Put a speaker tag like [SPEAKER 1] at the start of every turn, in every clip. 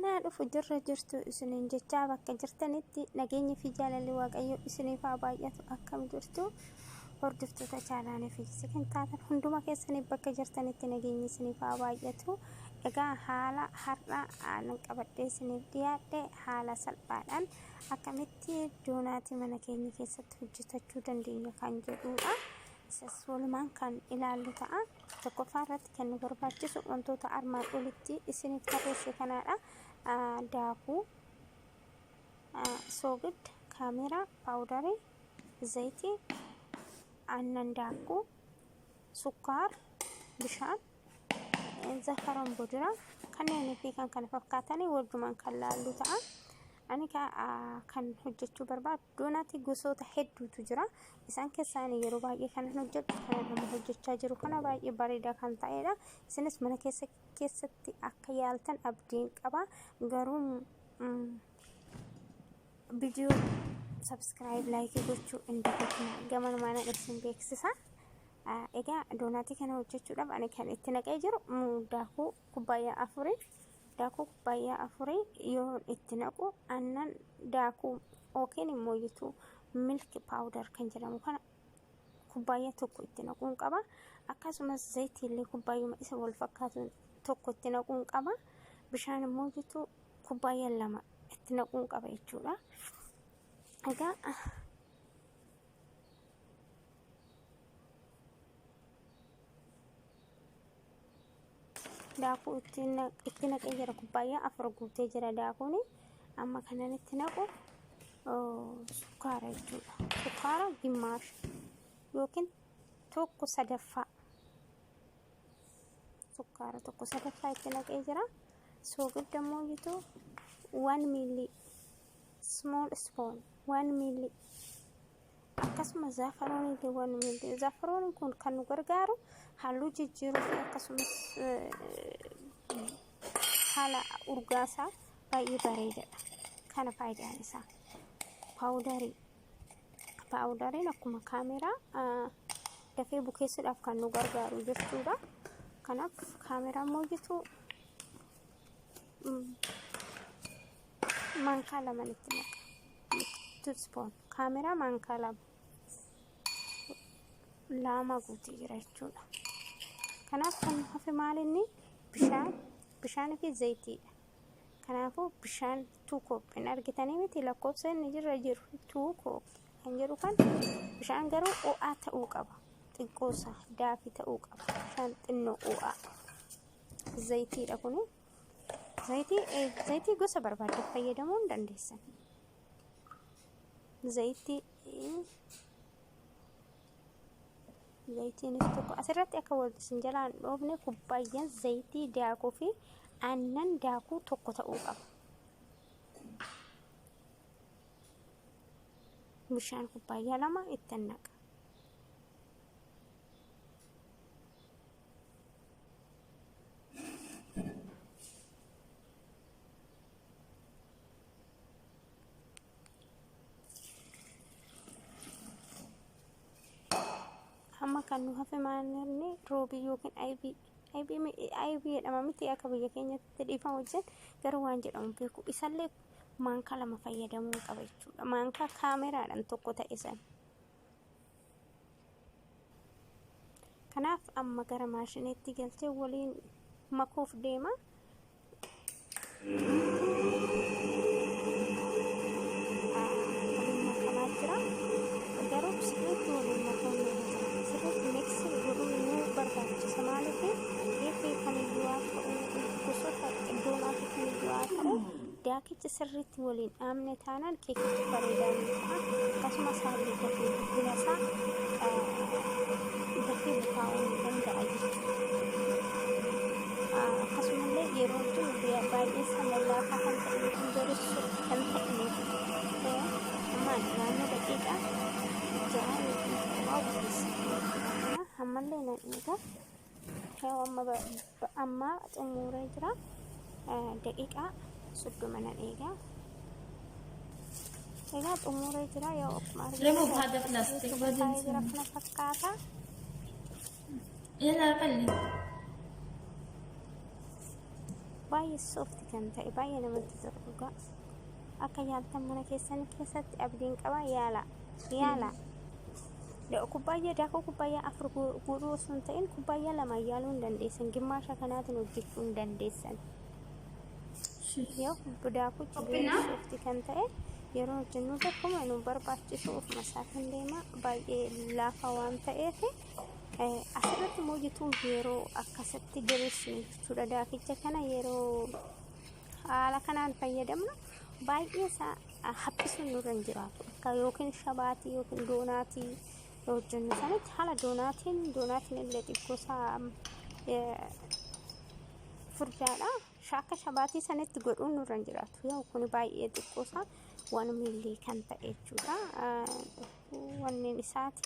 [SPEAKER 1] أنا أفجر جرت سنين جتابك كجرتنتي نجيني في جال الواقع سنين فابايات أكم جرتو هردفتو تجاراني في سكن تاتن هندوما كيسني بك جرتنتي نجيني سنين فاباياتو إجا حالا حرنا عن قبضي سنين ديادة حالا سلبان أكمتي دوناتي منكيني كيست هجتو دندينيا كان جدوها سولمان كان إلى اللطاء تكفارت كان غرباتي وانتو تأرمان أولتي إسني تروشي كنادا داكو سوغد كاميرا باودري زيتي عنن داكو سكر بشان زفران بودرة كان في كان فكاتني ورجمان كان اللطاء أنا كان حجتشو برباد دوناتي قصوت حدو تجرا إسان كساني يروبا كان حجت كان حجتشا جرو كان باي بريدا كان تايدا سنس من كيستي أكيالتن أبدين كبا غروم فيديو سبسكرايب لايك يقولشو إندكتنا جمان مانا إرسم بيكسسا إيجا دوناتي كان حجتشو لب أنا كان اتناقي جرو داكو كوبايا أفوري داكو كوبايا أفوري يون اتناقو أنن داكو أوكين مويتو ميلك باودر كان جرامو كان كوبايا توكو اتناقون قبا أكاسوماس زيتي اللي كوبايا ما إسا والفكاتون توكو اتناقون قبا بشان مويتو كوبايا لما اتناقون قبا يجولا أجا داكو اتناق اجرا كوبايا أفرقو تجرا داكوني أما كان اتناقو سكارة يجولا سكارة جماش يوكين توكو صدفة سكارة توكو صدفة اتناق اجرا سوق الدمو جيتو 1 ميلي small spoon 1 ميلي akkasuma zaafaroon illee 1 ميلي zaafaroon kun kan nu gargaaru halluu jijjiiruu fi akkasumas haala urgaasaa baay'ee bareedaadha kana faayidaan isaa paawudariin akkuma kaameraa dafee bukeessuudhaaf kan nu gargaaru jechuudha kanaaf kaameraa moojitu mankaa lama itti naqa tutspoon kaameraa mankaa lama guutii jira jechuudha kanaaf kan hafe maalinni bishaan fi zayitiidha kanaafuu bishaan 2 kooppiin argitanii miti lakkoofsa inni jirra jiru 2 kooppi kan jedhu kan bishaan garuu o'aa ta'uu qaba xiqqoosa daafii ta'uu qaba bishaan xinnoo o'aa zayitiidha kuni zayitii gosa barbaadde fayyadamuu hin dandeessan zayitiin tokko asirratti akka waldisin jalaan dhoofne kubbaayyan zayitii daakuu fi aannan daakuu tokko ta'uu qaba bishaan kubbaayyaa 2 itti naqa amma kan nu hafe maanirni roobii yookiin IB jedhama miti akka biyya keenyatti dhiifama wajjin garuu waan jedhamu beeku isallee maankaa 2 fayyadamuu qaba jechuudha maankaa kaameraadhaan tokko ta'e san kanaaf amma gara maashiniitti galchee waliin makuuf deema makamaa jira garuu sirriitti waliin makuun sirriitti miksi godhuu barbaachisa maaliif reefii kamiyyuu haa ta'u gosoota iddoomaa fi kamiyyuu haa ta'u daakichi sirriitti waliin dhaamne taanaan keekichi bareedaan ta'a akkasumas haalli dafee guddina isaa dafee bukaa'uu ni danda'a jechuudha akkasumallee yeroo tun baay'ee lallaafaa kan ta'e hinjarissu kan ta'eef naannoo daqiiqaa 6 yookiin 7 bukeessa ammallee nan eega amma xumuree jira daqiiqaa 30 nan eega xumuree jira yoo akkuma
[SPEAKER 2] remove هذا بلاستيك
[SPEAKER 1] بعدين kana fakkaata
[SPEAKER 2] يلا قلي
[SPEAKER 1] baay'ee soofti kan ta'e baay'ee namatti tolu dhugaa. Akka yaaltan mana keessanii keessatti abdiin qaba yaala. Kubbaayyaa daakuu kubbaayyaa afur guutuu osoo hin ta'in kubbaayyaa lama yaaluu hin dandeessan. Gimmaasha kanaatiin hojjechuu hin dandeessan. Yoo daakuchi baay'ee soofti kan ta'e yeroo hojjennu tokkuma nu barbaachisu ofuma isaatiin deema baay'ee laafa waan ta'eef asirratti moojituu yeroo akkasitti diriirsinu jechuudha. Daakicha kana yeroo haala kanaan fayyadamnu baay'ee isaa haphisuun nurra hin jiraatu. Akka yookiin shabaatii yookiin doonaatii hojjennu sanatti haala doonaatiin illee xiqqoo isaa furdaadha. Akka shabaatii sanatti godhuun nurra hin jiraatu. Yoo kun baay'ee xiqqoo isaa 1 miilii kan ta'e jechuudha. Wanneen isaati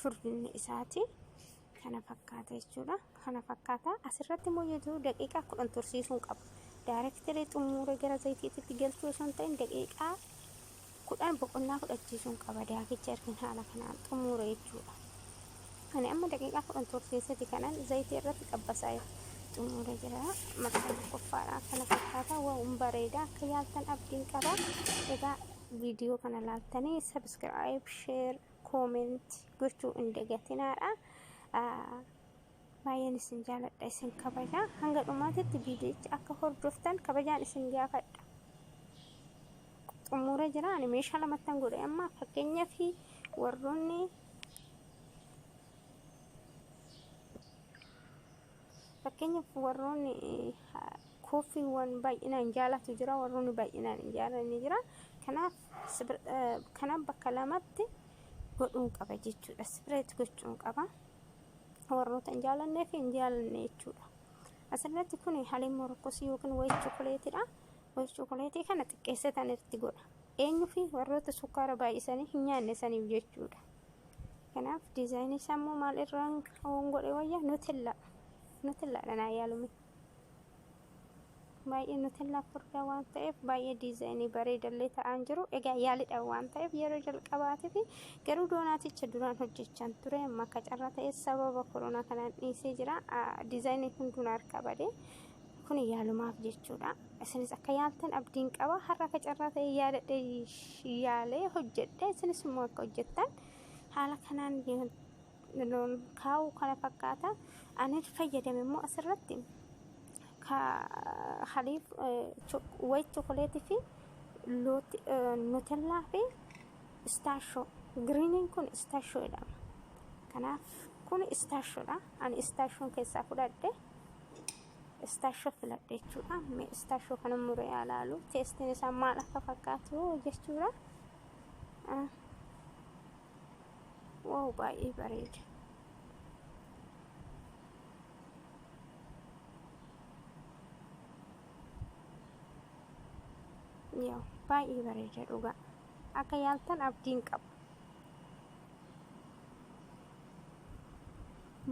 [SPEAKER 1] furdinni isaati kana fakkaata jechuudha. Kana fakkaata asirratti moojituu daqiiqaa 10 tursiisuun qaba. Daayirektirii xumuree gara zayitiitti galchuu osoo hin ta'in daqiiqaa 10 boqonnaa fudhachiisuun qaba. Daakicha erga haala kanaan xumuree jechuudha. Ani amma daqiiqaa 10 tursiisati kanan zayitii irratti qabbasaa xumuree jira. Maqaan qoffaadha kana fakkaata waan bareeda akka yaaltan abdiin qaba. Egaa viidiyoo kana laaltanii subscribe, share, comment gochuu hin dagatinaadha. Baay'een isin jaaladha isin kabaja. Hanga dhumaatitti viidiyocha akka hordoftan kabajaan isin gaafadha. Xumuree jira. Ani meeshaa lamattan godhe amma fakkeenyaaf warroonni koofiiwwan baay'inaan jaalatu jira, warroonni baay'inaan hin jaalanne jira. Kanaaf bakka lamatti godhuun qaba jechuudha. Spireet gochuun qaba. Warroota hin jaalannee fi hin jaalanne jechuudha. Asirratti kun haliin morokkosii yookiin wayii chookoleetiidha. Wayii chookoleetii kana xiqqeessatan irratti godha. Eenyu fi warroota sukkaara baay'isanii hin nyaanne saniif jechuudha. Kanaaf diizaayinii sammuu maal irraan godhe wayya nutellaadha naa yaalume. Baay'ee nutellaa furdaa waan ta'eef baay'ee diizaayinii bareedallee ta'an jiru. Egaa yaalidha waan ta'eef yeroo jalqabaatiif garuu doonaaticha duraan hojjechaan ture amma akka carraa ta'e sababa koronaa kanaan dhiisee jira. Diizaayinii hunduun harkaa badee kun yaalumaaf jechuudha. Isinis akka yaaltan abdiin qaba. Har'a akka carraa ta'e yaalee hojjedhe isinis immoo akka hojjettan haala kanaan kaa'u kana fakkaata. Ani fayyadame immoo asirratti haliif wayii chookoleetii fi nutellaa fi istaashoo. Giriiniin kun istaashoo jedhama. Kanaaf kun istaashoodha. Ani istaashoon keessaa fudhadhe istaashoo filadhe jechuudha. Mee istaashoo kana muree ilaalu teestiin isaa maal akka fakkaatu jechuudha. Wow baay'ee bareeda. Yoo baay'ee bareeda dhugaa. Akka yaaltan abdiin qaba.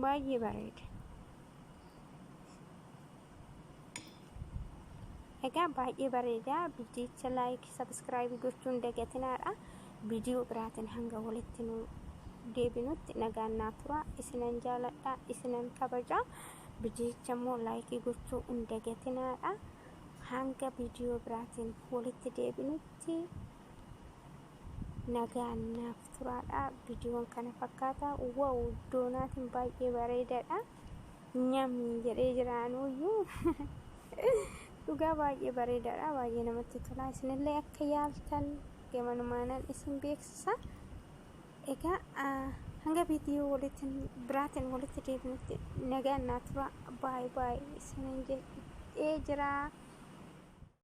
[SPEAKER 1] Baay'ee bareeda. Egaa baay'ee bareeda. Viidiyocha laayik, sabskiraayib gochuun dagatinaadha. Viidiyoo biraatiin hanga walitti nu deebinutti nagaan naa tura. Isinan jaaladha, isinan kabaja. Viidiyocha immoo laayikii gochuu hin dagatinaadha. Hanga viidiyoo biraatiin walitti deebinutti nagaan naaf turaadha. Viidiyoon kana fakkaata. Wow doonaatiin baay'ee bareedaadha. Nyamni jedhee jiraanuyyuu dhugaa baay'ee bareedaadha. Baay'ee namatti tola. Isinillee akka yaaltan gamanumaanan isin beeksisa. Egaa hanga viidiyoo biraatiin walitti deebinutti nagaan naa tura. Baay'ee isinan jedhee jira.